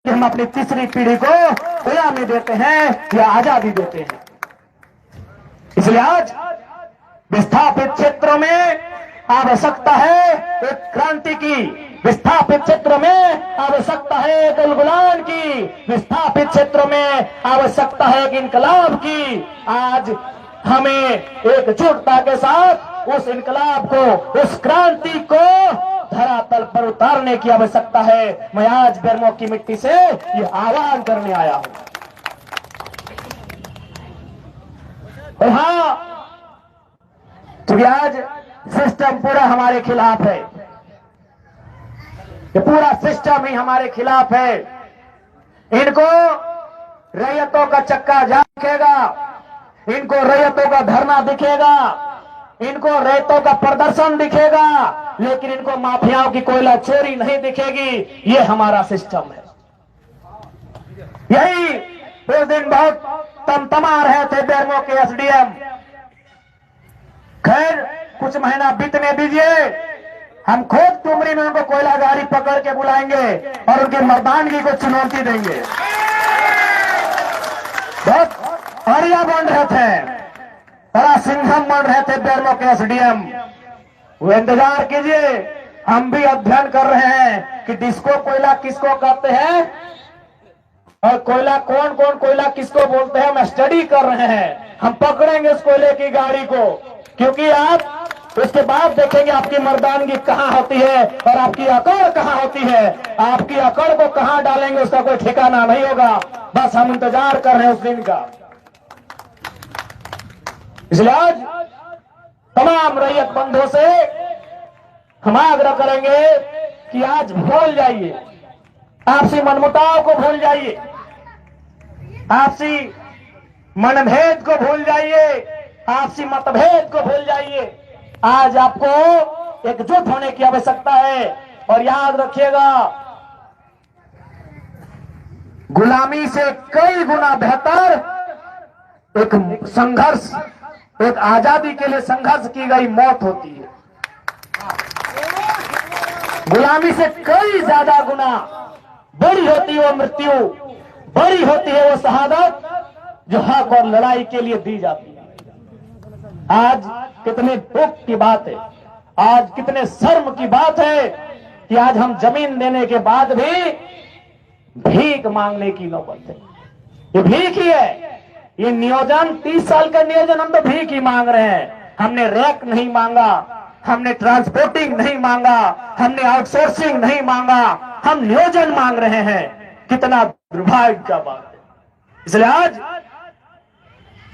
कि हम अपनी तीसरी पीढ़ी को गुलामी देते हैं या आजादी देते हैं। इसलिए आज विस्थापित क्षेत्रों में आवश्यकता है एक क्रांति की, विस्थापित क्षेत्र में आवश्यकता है एक उलगुलान की, विस्थापित क्षेत्रों में आवश्यकता है एक इनकलाब की। आज हमें एकजुटता के साथ उस इनकलाब को, उस क्रांति को धरातल पर उतारने की आवश्यकता है। मैं आज बेरमो की मिट्टी से ये आह्वान करने आया हूं। और हाँ, क्योंकि आज सिस्टम पूरा हमारे खिलाफ है, ये पूरा सिस्टम ही हमारे खिलाफ है। इनको रैयतों का चक्का जाम दिखेगा, इनको रैयतों का धरना दिखेगा, इनको रैयतों का प्रदर्शन दिखेगा, लेकिन इनको माफियाओं की कोयला चोरी नहीं दिखेगी। ये हमारा सिस्टम है। यही उस दिन बहुत तमतमा रहे थे बेरमो के एसडीएम। खैर कुछ महीना बीतने दीजिए, हम खुद टुमरी में उनको कोयला गाड़ी पकड़ के बुलाएंगे और उनकी मर्दानगी को चुनौती देंगे। बहुत हरिया बन रहे थे, बड़ा सिंघम बन रहे थे बेरमो के एसडीएम। वो इंतजार कीजिए, हम भी अध्ययन कर रहे हैं कि डिस्को कोयला किसको कहते हैं और कोयला कौन कौन कोयला किसको बोलते हैं। हम स्टडी कर रहे हैं, हम पकड़ेंगे उस कोयले की गाड़ी को, क्योंकि आप उसके बाद देखेंगे आपकी मर्दानगी कहां होती है और आपकी अकड़ कहां होती है। आपकी अकड़ को कहां डालेंगे उसका कोई ठिकाना नहीं होगा। बस हम इंतजार कर रहे हैं उस दिन का। इसलिए आज तमाम रैयत बंधुओं से हम आग्रह करेंगे कि आज भूल जाइए, आपसी मनमुटाव को भूल जाइए, आपसी मनभेद को भूल जाइए, आपसी मतभेद को भूल जाइए। आज आपको एकजुट होने की आवश्यकता है। और याद रखिएगा, गुलामी से कई गुना बेहतर एक संघर्ष, एक आजादी के लिए संघर्ष की गई मौत होती है। गुलामी से कई ज्यादा गुना बड़ी होती है वो मृत्यु, बड़ी होती है वो शहादत जो हक और लड़ाई के लिए दी जाती है। आज कितने दुख की बात है, आज कितने शर्म की बात है कि आज हम जमीन देने के बाद भी भीख मांगने की नौबत है। ये भीख ही है, ये नियोजन 30 साल का नियोजन हम तो भीख ही मांग रहे हैं। हमने रैक नहीं मांगा, हमने ट्रांसपोर्टिंग नहीं मांगा, हमने आउटसोर्सिंग नहीं मांगा, हम नियोजन मांग रहे हैं। कितना दुर्भाग्य का बात है। इसलिए आज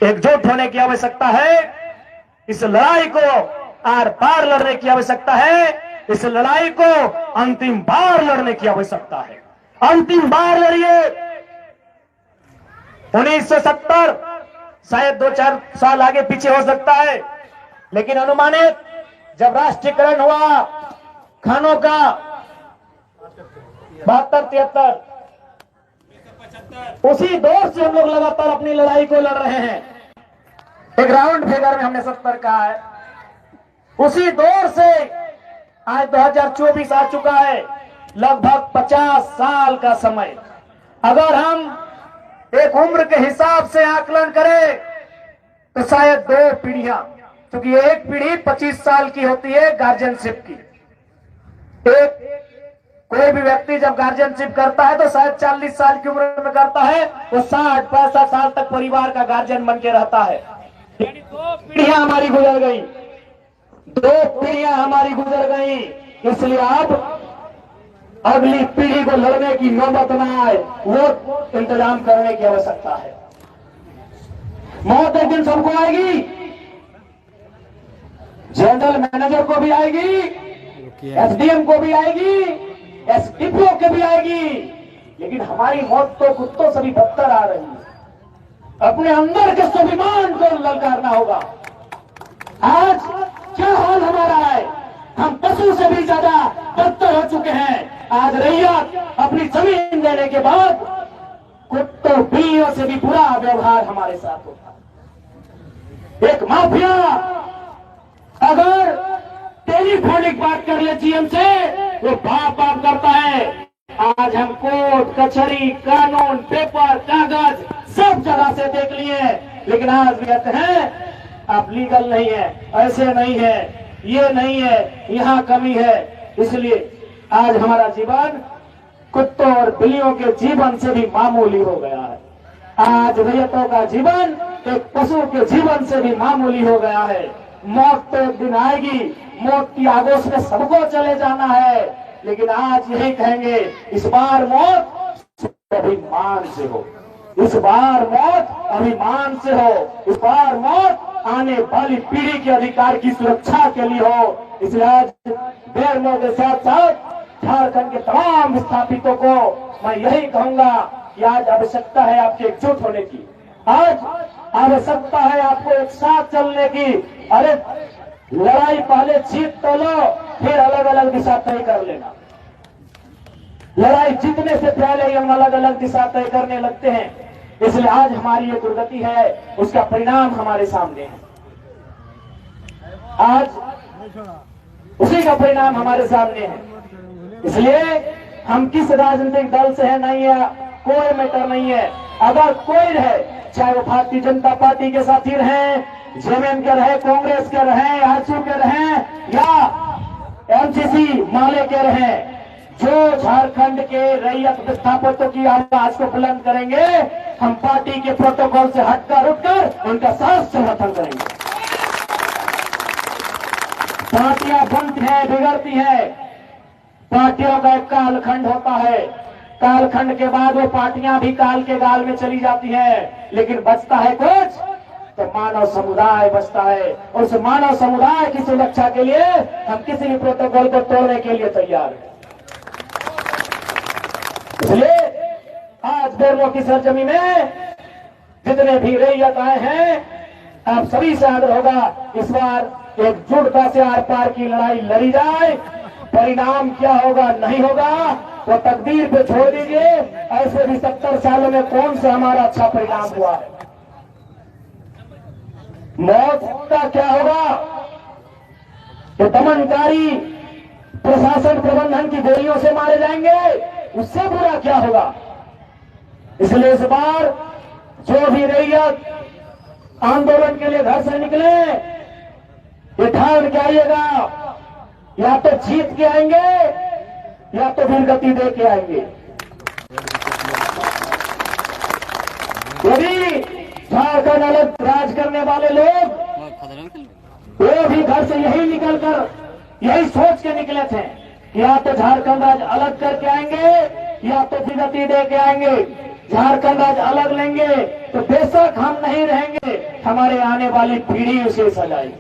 एकजुट होने की आवश्यकता है, इस लड़ाई को आर पार लड़ने की आवश्यकता है, इस लड़ाई को अंतिम बार लड़ने की आवश्यकता है। अंतिम बार लड़िए। 1970 शायद 2-4 साल आगे पीछे हो सकता है, लेकिन अनुमानित जब राष्ट्रीयकरण हुआ खानों का 72-73, उसी दौर से हम लोग लगातार अपनी लड़ाई को लड़ रहे हैं। एक राउंड फिगर में हमने 70 कहा है। उसी दौर से आज 2024 आ चुका है, लगभग 50 साल का समय। अगर हम एक उम्र के हिसाब से आकलन करें तो शायद 2 पीढ़ियां, क्योंकि एक पीढ़ी 25 साल की होती है गार्जियनशिप की। एक कोई भी व्यक्ति जब गार्जियनशिप करता है तो शायद 40 साल की उम्र में करता है, वो 60-65 साल तक परिवार का गार्जियन बन के रहता है। 2 पीढ़ियां हमारी गुजर गई, 2 पीढ़ियां हमारी गुजर गई। इसलिए अब अगली पीढ़ी को लड़ने की नौबत न आए, वो इंतजाम करने की आवश्यकता है। मौत एक दिन सबको आएगी, जनरल मैनेजर को भी आएगी, एसडीएम को भी आएगी, एसडीपीओ के भी आएगी, लेकिन हमारी मौत तो कुत्तों से भी बदतर आ रही है। अपने अंदर के स्वाभिमान को ललकारना होगा। आज क्या हाल हमारा है, हम पशु से भी ज्यादा बदतर हो चुके हैं। आज रैयत अपनी जमीन देने के बाद कुत्तों बिल्लियों से भी बुरा व्यवहार हमारे साथ होता है। एक माफिया अगर टेलीफोनिक बात कर ले जीएम से, वो बाप बाप करता है, आज हम कोर्ट कचहरी कानून पेपर कागज सब जगह से देख लिए, लेकिन आज भी कहते हैं आप लीगल नहीं है, ऐसे नहीं है, ये नहीं है, यहाँ कमी है। इसलिए आज हमारा जीवन कुत्तों और बिल्लियों के जीवन से भी मामूली हो गया है। आज रैयतों का जीवन एक पशु के जीवन से भी मामूली हो गया है। मौत तो एक दिन आएगी, मौत की आगोश में सबको चले जाना है, लेकिन आज यही कहेंगे इस बार मौत अभिमान से हो, इस बार मौत अभिमान से हो, इस बार मौत आने वाली पीढ़ी के अधिकार की सुरक्षा के लिए हो। इसलिए आज बेरमो के साथ साथ झारखंड के तमाम विस्थापितों को मैं यही कहूंगा कि आज आवश्यकता है आपके एकजुट होने की, आज आवश्यकता है आपको एक साथ चलने की। अरे लड़ाई पहले जीत तो लो, फिर अलग अलग दिशा तय कर लेना। लड़ाई जीतने से पहले ही हम अलग अलग दिशा तय करने लगते हैं। इसलिए आज हमारी ये दुर्गति है, उसका परिणाम हमारे सामने है। आज उसी का परिणाम हमारे सामने है। इसलिए हम किस राजनीतिक दल से है नहीं है, कोई मैटर नहीं है। अगर कोई रहे, चाहे वो भारतीय जनता पार्टी के साथी रहे, जेएमएम के रहे, कांग्रेस के रहे, आजसू के रहे या एमसीसी माले के रहे, जो झारखंड के रैयत विस्थापितों की आवाज को बुलंद करेंगे, हम पार्टी के प्रोटोकॉल से हटकर उठकर उनका साथ समर्थन करेंगे। पार्टियां बनती हैं, बिगड़ती हैं, पार्टियों का एक कालखंड होता है, कालखंड के बाद वो पार्टियां भी काल के गाल में चली जाती हैं, लेकिन बचता है कुछ तो मानव समुदाय बचता है। और उस मानव समुदाय की सुरक्षा के लिए हम किसी भी प्रोटोकॉल को तोड़ने के लिए तैयार हैं। इसलिए आज बेरमो की सरजमी में जितने भी रैयत आए हैं, आप सभी से आग्रह होगा इस बार एकजुटता से आर पार की लड़ाई लड़ी जाए। परिणाम क्या होगा नहीं होगा वो तकदीर पे छोड़ दीजिए। ऐसे भी 70 सालों में कौन सा हमारा अच्छा परिणाम हुआ है। मौत का क्या होगा, तो दमनकारी प्रशासन प्रबंधन की गोलियों से मारे जाएंगे, उससे बुरा क्या होगा। इसलिए इस बार जो भी रैयत आंदोलन के लिए घर से निकले, ये ठान के आइएगा, या तो जीत के आएंगे या तो फिर गति दे के आएंगे। यदि झारखंड अलग राज करने वाले लोग वो भी घर से यही निकलकर यही सोच के निकले थे कि या तो झारखंड राज अलग करके आएंगे या तो फिर गति दे के आएंगे। झारखंड राज अलग लेंगे तो बेशक हम नहीं रहेंगे, हमारे आने वाली पीढ़ी उसे सजाएगी।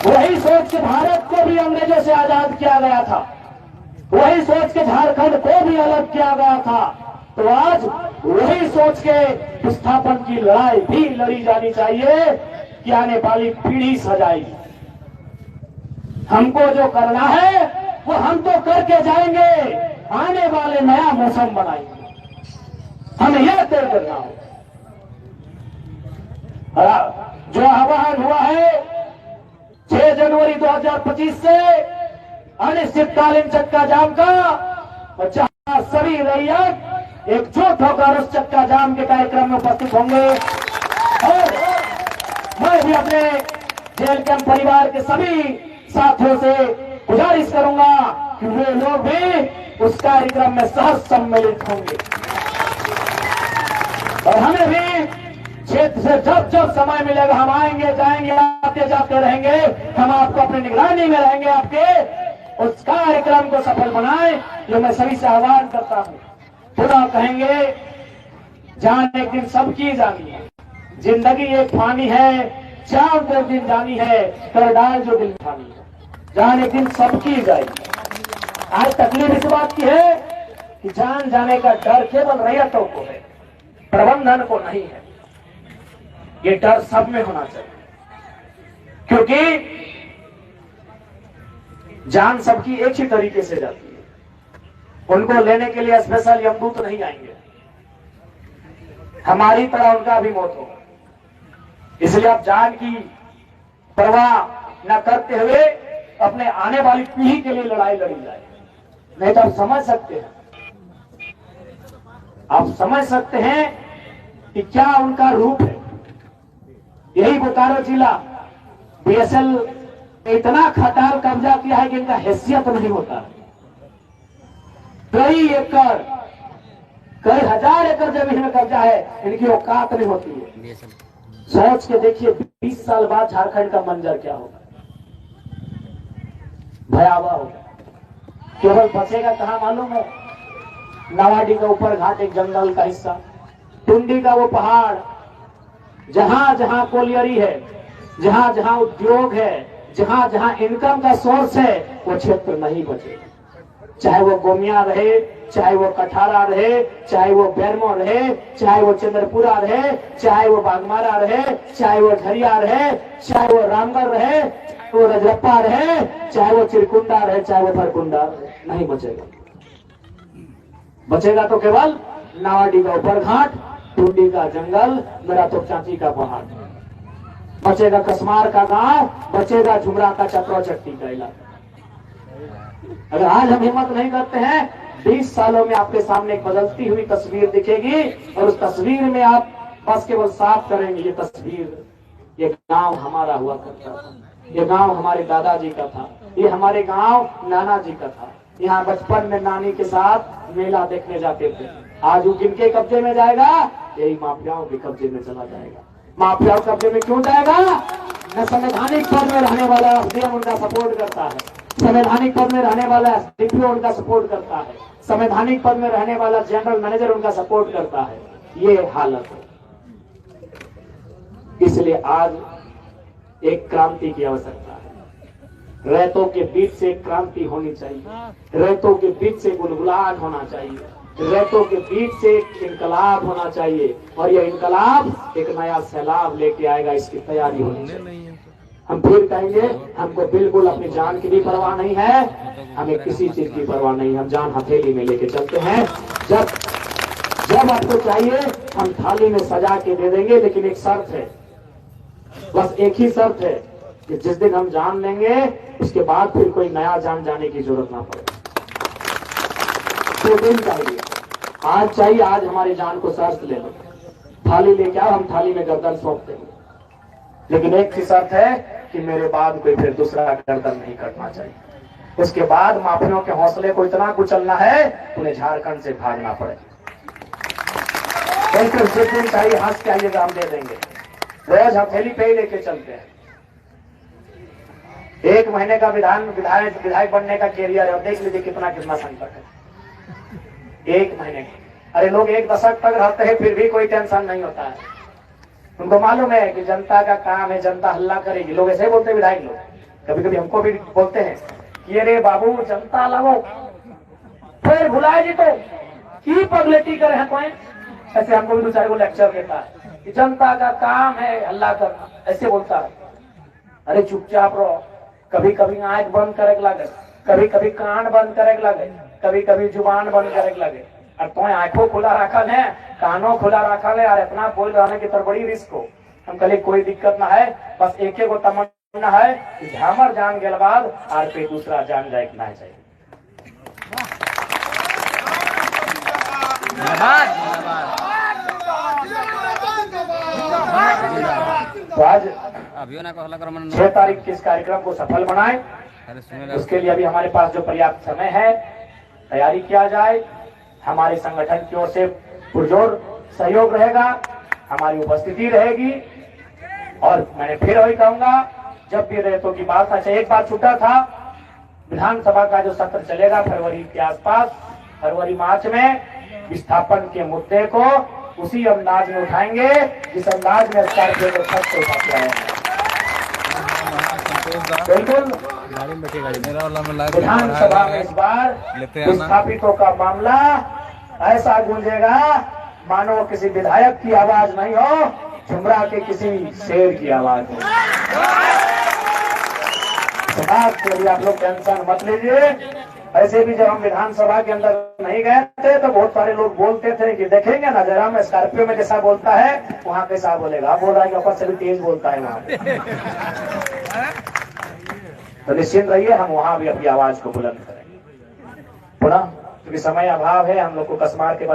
वही सोच के भारत को भी अंग्रेजों से आजाद किया गया था, वही सोच के झारखंड को भी अलग किया गया था। तो आज वही सोच के विस्थापन की लड़ाई भी लड़ी जानी चाहिए कि आने वाली पीढ़ी सजाएगी। हमको जो करना है वो हम तो करके जाएंगे, आने वाले नया मौसम बनाएंगे, हमें यह तय करना हो। जो आह्वान हुआ है 6 जनवरी 2025 से अनिश्चितकालीन चक्का जाम का, जहां सभी रैयत एकजुट होकर उस चक्का जाम के कार्यक्रम में उपस्थित होंगे। और मैं भी अपने जेल कैंप परिवार के सभी साथियों से गुजारिश करूंगा कि वे लोग भी उस कार्यक्रम में सहज सम्मिलित होंगे। और हमें भी क्षेत्र से जब जब समय मिलेगा हम आएंगे, जाएंगे, आते जाते रहेंगे, हम आपको अपनी निगरानी में रहेंगे, आपके उस कार्यक्रम को सफल बनाएं, जो मैं सभी से आह्वान करता हूं। पुनः कहेंगे, जान एक दिन सबकी जानी है, जिंदगी एक फानी है, चांद को दिन जानी है, कर डाल जो दिल ठानी है, जान एक दिन सबकी जाएगी। आज तकलीफ इस बात की है कि जान जाने का डर केवल रैयतों को है, प्रबंधन को नहीं है। ये डर सब में होना चाहिए, क्योंकि जान सबकी एक ही तरीके से जाती है। उनको लेने के लिए स्पेशल यमदूत नहीं आएंगे, हमारी तरह उनका भी मौत होगा। इसलिए आप जान की परवाह न करते हुए अपने आने वाली पीढ़ी के लिए लड़ाई लड़ी जाए। नहीं तो आप समझ सकते हैं, आप समझ सकते हैं कि क्या उनका रूप है। यही बोकारो जिला बीएसएल इतना खटाल कब्जा किया है कि इनका हैसियत नहीं होता। कई एकड़, कई हजार एकड़ जमीन में कब्जा है, इनकी औकात नहीं होती है। सोच के देखिए 20 साल बाद झारखंड का मंजर क्या होगा, भयावह होगा। केवल बचेगा कहां मालूम है? नावाडी का ऊपर घाट एक जंगल का हिस्सा, टुंडी का वो पहाड़, जहां जहां कोलियरी है, जहां जहां उद्योग है, जहां जहां इनकम का सोर्स है, वो क्षेत्र नहीं बचेगा। चाहे वो गोमिया रहे, चाहे वो कठारा रहे, चाहे वो बेरमो रहे, चाहे वो चंद्रपुरा रहे, चाहे वो बागमारा रहे, चाहे वो झरिया रहे, चाहे वो रामगढ़ रहे, चाहे वो रजरप्पा रहे, चाहे वो चिरकुंडा रहे, चाहे वो भरकुंडा रहे, नहीं बचेगा। बचेगा तो केवल नावाडी का ऊपर घाट, टूंडी का जंगल, मेरा तो चाची का पहाड़, बचेगा कसमार का गांव, बचेगा झुमरा का चक्रो चट्टी का इलाका। अगर आज हम हिम्मत नहीं करते हैं, 20 सालों में आपके सामने एक बदलती हुई तस्वीर दिखेगी और उस तस्वीर में आप बस केवल साफ करेंगे ये तस्वीर, ये गांव हमारा हुआ करता था, ये गांव हमारे दादाजी का था, ये हमारे गांव नाना जी का था, यहाँ बचपन में नानी के साथ मेला देखने जाते थे। आज वो किनके कब्जे में जाएगा? यही माफियाओं के कब्जे में चला जाएगा। माफियाओं के कब्जे में क्यों जाएगा? न संवैधानिक पद में रहने वाला एसडीएम उनका सपोर्ट करता है, संवैधानिक पद में रहने वाला डीपीओ उनका सपोर्ट करता है, संवैधानिक पद में रहने वाला जनरल मैनेजर उनका सपोर्ट करता है। ये हालत है। इसलिए आज एक क्रांति की आवश्यकता है। रैतों के बीच से एक क्रांति होनी चाहिए, रैतों के बीच से गुलगुलाहट होना चाहिए, रैतों के बीच से एक इनकलाब होना चाहिए, और यह इनकलाब एक नया सैलाब लेके आएगा। इसकी तैयारी होनी चाहिए। हम फिर कहेंगे, हमको बिल्कुल अपनी जान की भी परवाह नहीं है, हमें किसी चीज की परवाह नहीं, हम जान हथेली में लेके चलते हैं। जब जब आपको चाहिए हम थाली में सजा के दे देंगे, लेकिन एक शर्त है, बस एक ही शर्त है कि जिस दिन हम जान लेंगे उसके बाद फिर कोई नया जान जाने की जरूरत ना पड़े। तो दिन चाहिए, आज चाहिए, आज हमारी जान को शर्त ले लो, थाली लेके आओ, हम थाली में गर्दन सौंप देंगे, लेकिन एक ही शर्त है कि मेरे बाद कोई फिर दूसरा गर्दन नहीं कटना चाहिए। उसके बाद माफियों के हौसले को इतना कुचलना है उन्हें झारखंड से भागना पड़े। बिल्कुल जिस दिन चाहिए हंस के आइएगा, हम दे देंगे। रोज हथेली पे ही लेके चलते हैं। 1 महीने का विधायक बनने का कैरियर है, और देख लीजिए कितना संकट है। 1 महीने का, अरे लोग 1 दशक तक रहते हैं फिर भी कोई टेंशन नहीं होता है। उनको मालूम है कि जनता का काम है, जनता हल्ला करेगी। लोग ऐसे बोलते हैं, विधायक लोग कभी कभी हमको भी बोलते हैं कि अरे बाबू जनता लगो फिर भुलाए जी तो की पगलेटी करे हैं कोई। ऐसे हमको भी 2-4 को लेक्चर देता है कि जनता का काम है हल्ला करना, ऐसे बोलता है। अरे चुपचाप रहो, कभी कभी आंख बंद करे लगे, कभी कभी कान बंद करे लगे, कभी कभी जुबान बंद करे लगे, और तो आंखों खुला रखल है, कानों खुला रखल है, और इतना बोल रहने की तरफ बड़ी रिस्क हो। हम कहे कोई दिक्कत ना है, बस एक गो तमन्ना है कि झामर जान के बाद आर पे दूसरा जान जाए कि ना चाहिए। तो आज 6 तारीख के इस कार्यक्रम को सफल बनाए, उसके लिए अभी हमारे पास जो पर्याप्त समय है तैयारी किया जाए। हमारे संगठन की ओर से पुरजोर सहयोग रहेगा, हमारी उपस्थिति रहेगी। और मैंने फिर वही कहूंगा, जब भी रेतों की बात, अच्छा एक बात छूटा था, विधानसभा का जो सत्र चलेगा फरवरी के आसपास, फरवरी मार्च में विस्थापन के मुद्दे को उसी अंदाज में उठाएंगे जिस अंदाज में स्कॉर्पियो को छत से उठाते हैं। बिल्कुल विधानसभा में इस बार विस्थापितों का मामला ऐसा गूंजेगा मानो किसी विधायक की आवाज नहीं हो, झुमरा के किसी शेर की आवाज हो। समाज के लिए आप लोग टेंशन मत लीजिए। ऐसे भी जब हम विधानसभा के अंदर नहीं गए थे तो बहुत सारे लोग बोलते थे कि देखेंगे ना जरा में स्कॉर्पियो में जैसा बोलता है वहां कैसा बोलेगा। आप बोल रहा है कि ऊपर से भी तेज बोलता है वहां पे। तो निश्चिंत रहिए, हम वहां भी अपनी आवाज को बुलंद करेंगे। पुनः क्योंकि समय अभाव है, हम लोग को कसमार के बाद